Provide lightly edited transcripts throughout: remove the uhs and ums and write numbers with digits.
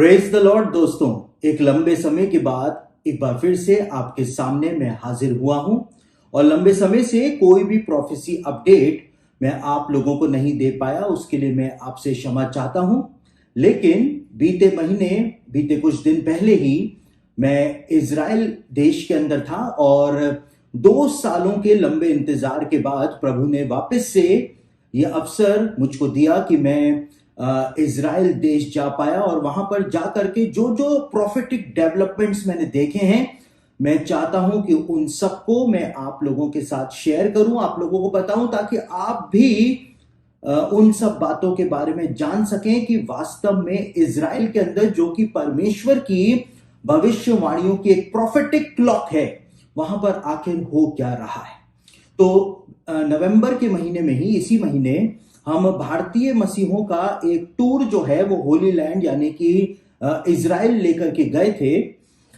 Praise the Lord दोस्तों। एक लंबे समय के बाद एक बार फिर से आपके सामने मैं हाजिर हुआ हूं और लंबे समय से कोई भी प्रोफेसी अपडेट मैं आप लोगों को नहीं दे पाया, उसके लिए मैं आपसे क्षमा चाहता हूं। लेकिन बीते कुछ दिन पहले ही मैं इज़राइल देश के अंदर था और 2 सालों के लंबे इंतजार के बाद प्रभु ने वापस से ये अवसर मुझको दिया कि मैं इज़राइल देश जा पाया और वहां पर जा करके जो जो प्रोफेटिक डेवलपमेंट्स मैंने देखे हैं, मैं चाहता हूं कि उन सबको मैं आप लोगों के साथ शेयर करूं, आप लोगों को बताऊं, ताकि आप भी उन सब बातों के बारे में जान सकें कि वास्तव में इज़राइल के अंदर जो कि परमेश्वर की भविष्यवाणियों की एक प्रोफेटिक क्लॉक है, वहां पर आखिर हो क्या रहा है। तो नवंबर के महीने में ही, इसी महीने, हम भारतीय मसीहों का एक टूर जो है वो होली लैंड यानी कि इज़राइल लेकर के गए थे।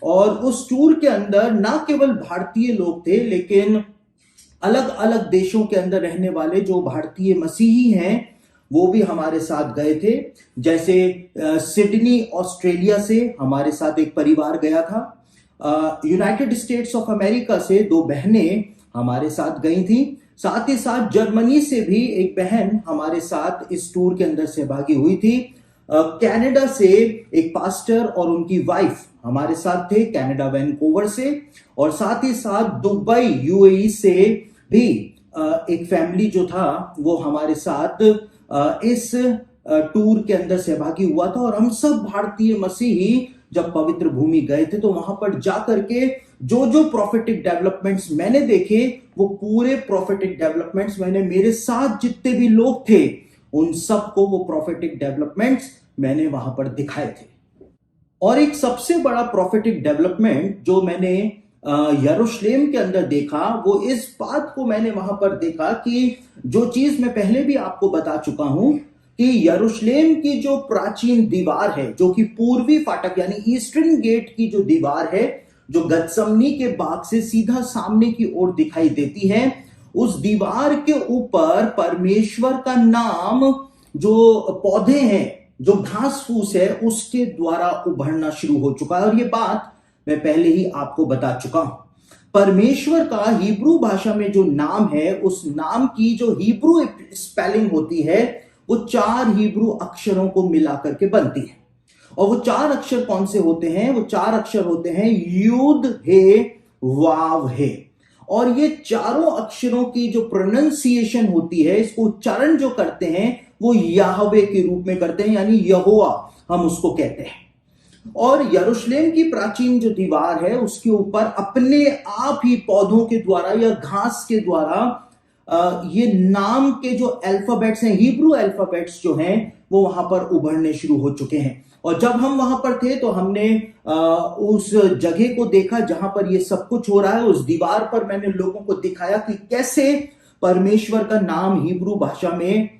और उस टूर के अंदर ना केवल भारतीय लोग थे, लेकिन अलग अलग देशों के अंदर रहने वाले जो भारतीय मसीही हैं वो भी हमारे साथ गए थे। जैसे सिडनी ऑस्ट्रेलिया से हमारे साथ एक परिवार गया था। यूनाइटेड स्टेट्स ऑफ अमेरिका से 2 बहनें हमारे साथ गई थी। साथ ही साथ जर्मनी से भी एक बहन हमारे साथ इस टूर के अंदर सहभागी हुई थी। कनाडा से एक पास्टर और उनकी वाइफ हमारे साथ थे, कनाडा वैनकूवर से। और साथ ही साथ दुबई यूएई से भी एक फैमिली जो था वो हमारे साथ इस टूर के अंदर सहभागी हुआ था। और हम सब भारतीय मसीही जब पवित्र भूमि गए थे तो वहां पर जाकर के जो जो प्रोफेटिक डेवलपमेंट्स मैंने देखे, वो पूरे प्रोफेटिक डेवलपमेंट्स मैंने, मेरे साथ जितने भी लोग थे उन सबको वो प्रोफेटिक डेवलपमेंट्स मैंने वहां पर दिखाए थे। और एक सबसे बड़ा प्रोफेटिक डेवलपमेंट जो मैंने यरूशलेम के अंदर देखा, वो इस बात को मैंने वहां पर देखा कि जो चीज मैं पहले भी आपको बता चुका हूं कि यरूशलेम की जो प्राचीन दीवार है, जो कि पूर्वी फाटक यानी ईस्टर्न गेट की जो दीवार है, जो गत्समनी के बाग से सीधा सामने की ओर दिखाई देती है, उस दीवार के ऊपर परमेश्वर का नाम, जो पौधे हैं, जो घास फूस है, उसके द्वारा उभरना शुरू हो चुका है। और ये बात मैं पहले ही आपको बता चुका हूं। परमेश्वर का हिब्रू भाषा में जो नाम है, उस नाम की जो हिब्रू स्पेलिंग होती है, वो 4 हिब्रू अक्षरों को मिलाकर के बनती है। और वो 4 अक्षर कौन से होते हैं? वो 4 अक्षर होते हैं यूद हे वाव हे। और ये चारों अक्षरों की जो प्रोनाउंसिएशन होती है, इसको उच्चारण जो करते हैं वो याहवे के रूप में करते हैं, यानी यहोवा हम उसको कहते हैं। और यरूशलेम की प्राचीन जो दीवार है उसके ऊपर अपने आप ही पौधों के द्वारा या घास के द्वारा ये नाम के जो अल्फाबेट्स हैं, हिब्रू अल्फाबेट्स जो हैं, वो वहां पर उभरने शुरू हो चुके हैं। और जब हम वहां पर थे तो हमने उस जगह को देखा जहां पर ये सब कुछ हो रहा है। उस दीवार पर मैंने लोगों को दिखाया कि कैसे परमेश्वर का नाम हिब्रू भाषा में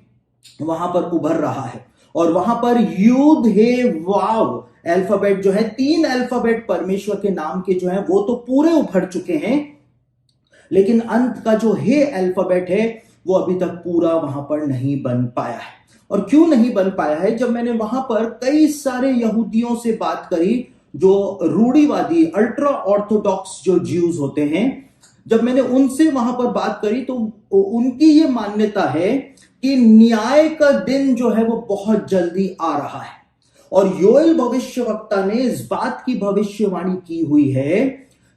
वहां पर उभर रहा है। और वहां पर यूद हे वाव अल्फाबेट जो है, 3 अल्फाबेट परमेश्वर के नाम के जो है वो तो पूरे उभर चुके हैं, लेकिन अंत का जो हे अल्फाबेट है वो अभी तक पूरा वहां पर नहीं बन पाया है। और क्यों नहीं बन पाया है? जब मैंने वहां पर कई सारे यहूदियों से बात करी, जो रूढ़िवादी अल्ट्रा ऑर्थोडॉक्स जो ज्यूज होते हैं, जब मैंने उनसे वहां पर बात करी तो उनकी ये मान्यता है कि न्याय का दिन जो है वो बहुत जल्दी आ रहा है। और योएल भविष्यवक्ता ने इस बात की भविष्यवाणी की हुई है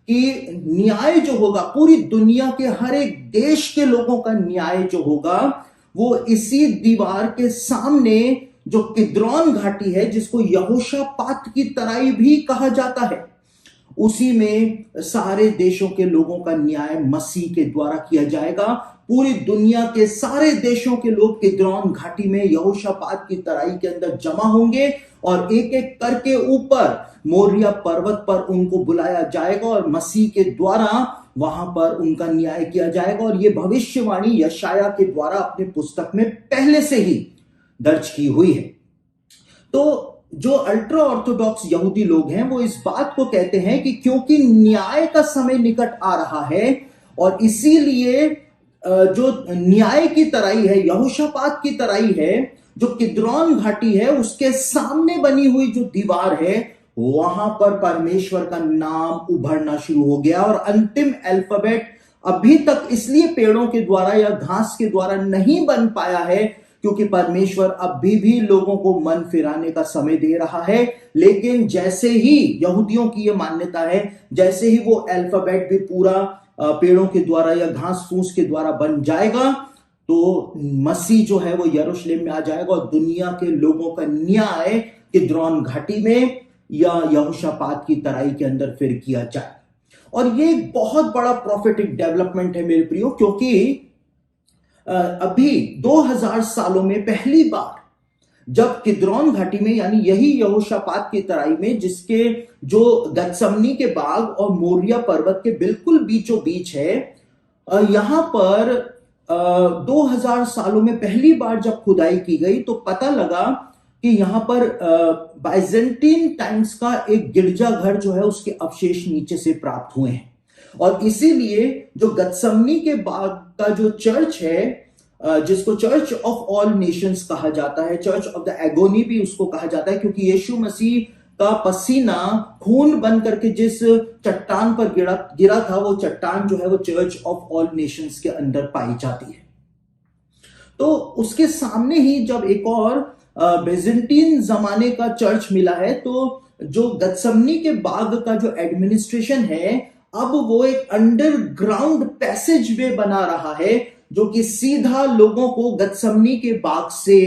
कि न्याय जो होगा, पूरी दुनिया के हर एक देश के लोगों का न्याय जो होगा, वो इसी दीवार के सामने जो किद्रोन घाटी है, जिसको यहोशापात की तराई भी कहा जाता है, उसी में सारे देशों के लोगों का न्याय मसीह के द्वारा किया जाएगा। पूरी दुनिया के सारे देशों के लोग किद्रोन घाटी में यहोशापात की तराई के अंदर जमा होंगे और एक एक करके ऊपर मोरिया पर्वत पर उनको बुलाया जाएगा और मसीह के द्वारा वहां पर उनका न्याय किया जाएगा। और यह भविष्यवाणी यशाया के द्वारा अपने पुस्तक में पहले से ही दर्ज की हुई है। तो जो अल्ट्रा ऑर्थोडॉक्स यहूदी लोग हैं वो इस बात को कहते हैं कि क्योंकि न्याय का समय निकट आ रहा है और इसीलिए जो न्याय की तराई है, यहोशापात की तराई है, जो किद्रॉन घाटी है उसके सामने बनी हुई जो दीवार है वहां पर परमेश्वर का नाम उभरना शुरू हो गया। और अंतिम अल्फाबेट अभी तक इसलिए पेड़ों के द्वारा या घास के द्वारा नहीं बन पाया है क्योंकि परमेश्वर अभी भी लोगों को मन फिराने का समय दे रहा है। लेकिन जैसे ही यहूदियों की यह मान्यता है, जैसे ही वो अल्फाबेट भी पूरा पेड़ों के द्वारा या घास फूस के द्वारा बन जाएगा तो मसीह जो है वो यरूशलेम में आ जाएगा और दुनिया के लोगों का न्याय किद्रॉन घाटी में या यहोशापात की तराई के अंदर फिर किया जाए। और ये एक बहुत बड़ा प्रॉफिटिक डेवलपमेंट है मेरे प्रियो, क्योंकि अभी 2000 सालों में पहली बार जब किद्रॉन घाटी में यानी यही यहोशापात की तराई में जिसके जो गत्समनी के बाग और मोरिया पर्वत के बिल्कुल बीचों बीच है, यहां पर 2000 सालों में पहली बार जब खुदाई की गई तो पता लगा कि यहां पर बाइजेंटीन टाइम्स का एक गिरजाघर जो है उसके अवशेष नीचे से प्राप्त हुए हैं। और इसीलिए जो गत्समनी के बाग का जो चर्च है, जिसको चर्च ऑफ ऑल नेशंस कहा जाता है, चर्च ऑफ द एगोनी भी उसको कहा जाता है, क्योंकि यीशु मसीह का पसीना खून बन करके जिस चट्टान पर गिरा था वो चट्टान जो है वो चर्च ऑफ ऑल नेशंस के अंदर पाई जाती है। तो उसके सामने ही जब एक और बेजेंटीन जमाने का चर्च मिला है, तो जो गत्समनी के बाग का जो एडमिनिस्ट्रेशन है अब वो एक अंडरग्राउंड पैसेज वे बना रहा है जो कि सीधा लोगों को गत्समनी के बाग से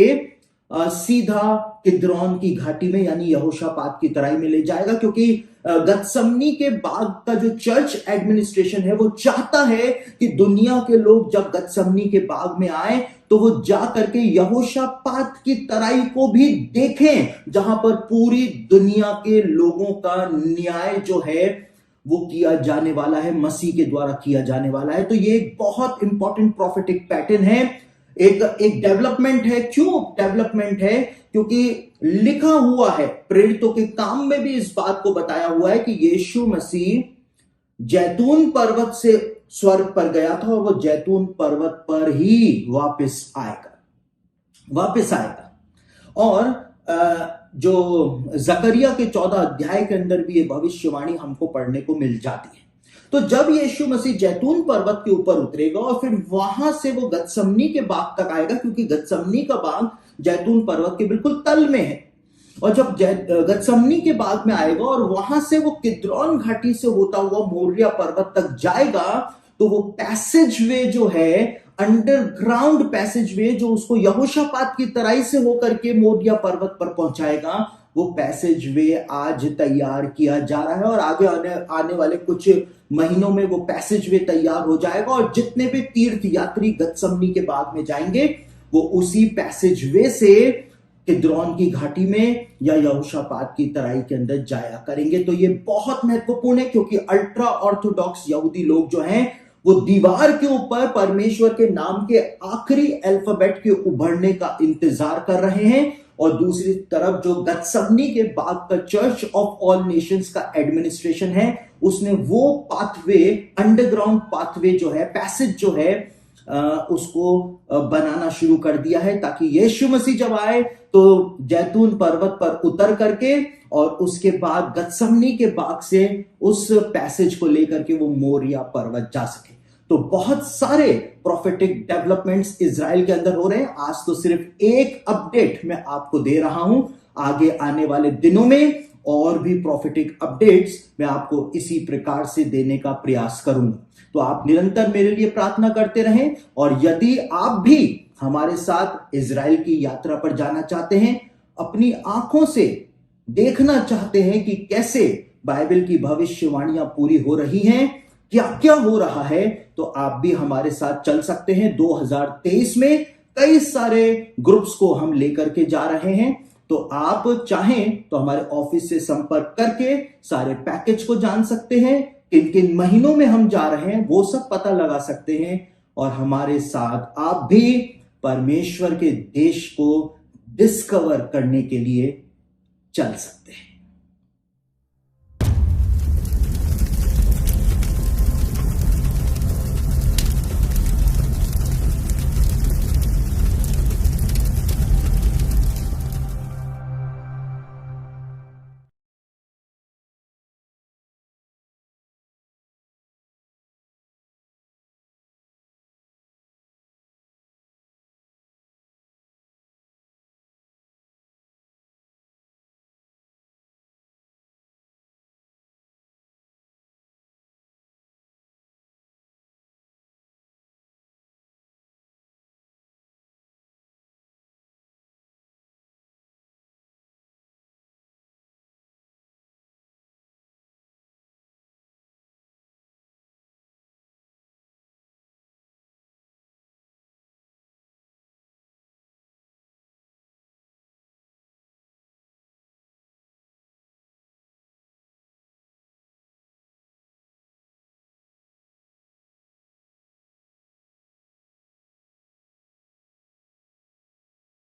सीधा किद्रॉन की घाटी में यानी यहोशापात की तराई में ले जाएगा। क्योंकि गत्समनी के बाग का जो चर्च एडमिनिस्ट्रेशन है वो चाहता है कि दुनिया के लोग जब गत्समनी के बाग में आए तो वो जा करके यहोशापात की तराई को भी देखें, जहां पर पूरी दुनिया के लोगों का न्याय जो है वो किया जाने वाला है, मसीह के द्वारा किया जाने वाला है। तो ये एक बहुत इंपॉर्टेंट प्रॉफिटिक पैटर्न है, एक डेवलपमेंट है। क्यों डेवलपमेंट है? क्योंकि लिखा हुआ है, प्रेरितों के काम में भी इस बात को बताया हुआ है कि यीशु मसीह जैतून पर्वत से स्वर्ग पर गया था और वो जैतून पर्वत पर ही वापस आएगा। और जो जकरिया के 14 अध्याय के अंदर भी ये भविष्यवाणी हमको पढ़ने को मिल जाती है। तो जब यीशु मसीह जैतून पर्वत के ऊपर उतरेगा और फिर वहां से वो गत्समनी के बाग तक आएगा, क्योंकि गत्समनी का बाग जैतून पर्वत के बिल्कुल तल में है, और जब गत्समनी के बाग में आएगा और वहां से वो किद्रॉन घाटी से होता हुआ मोरिया पर्वत तक जाएगा, तो वो पैसेज वे जो है, अंडरग्राउंड पैसेज वे जो उसको यहोशापात की तराई से होकर के मोरिया पर्वत पर पहुंचाएगा, वो पैसेज वे आज तैयार किया जा रहा है और आगे आने वाले कुछ महीनों में वो पैसेज वे तैयार हो जाएगा। और जितने भी तीर्थ यात्री गत्समनी के बाग में जाएंगे वो उसी पैसेज वे से किद्रॉन की घाटी में या यहोशापात की तराई के अंदर जाया करेंगे। तो ये बहुत महत्वपूर्ण है, क्योंकि अल्ट्रा ऑर्थोडॉक्स यहूदी लोग जो हैं वो दीवार के ऊपर परमेश्वर के नाम के आखिरी अल्फाबेट के उभरने का इंतजार कर रहे हैं, और दूसरी तरफ जो गत्समनी के बाग का चर्च ऑफ ऑल नेशंस का एडमिनिस्ट्रेशन है उसने वो पाथवे, अंडरग्राउंड पाथवे जो है, पैसेज जो है उसको बनाना शुरू कर दिया है, ताकि यीशु मसीह जब आए तो जैतून पर्वत पर उतर करके और उसके बाद गत्समनी के बाग से उस पैसेज को लेकर के वो मोरिया पर्वत जा सके। तो बहुत सारे प्रॉफिटिक डेवलपमेंट्स इजराइल के अंदर हो रहे हैं। आज तो सिर्फ एक अपडेट मैं आपको दे रहा हूं, आगे आने वाले दिनों में और भी प्रॉफिटिक अपडेट्स मैं आपको इसी प्रकार से देने का प्रयास करूंगा। तो आप निरंतर मेरे लिए प्रार्थना करते रहें, और यदि आप भी हमारे साथ इजराइल की यात्रा पर जाना चाहते हैं, अपनी आंखों से देखना चाहते हैं कि कैसे बाइबल की भविष्यवाणियां पूरी हो रही हैं, क्या क्या हो रहा है, तो आप भी हमारे साथ चल सकते हैं। 2023 में कई सारे ग्रुप्स को हम लेकर के जा रहे हैं, तो आप चाहें तो हमारे ऑफिस से संपर्क करके सारे पैकेज को जान सकते हैं, किन किन महीनों में हम जा रहे हैं वो सब पता लगा सकते हैं, और हमारे साथ आप भी परमेश्वर के देश को डिस्कवर करने के लिए चल सकते हैं।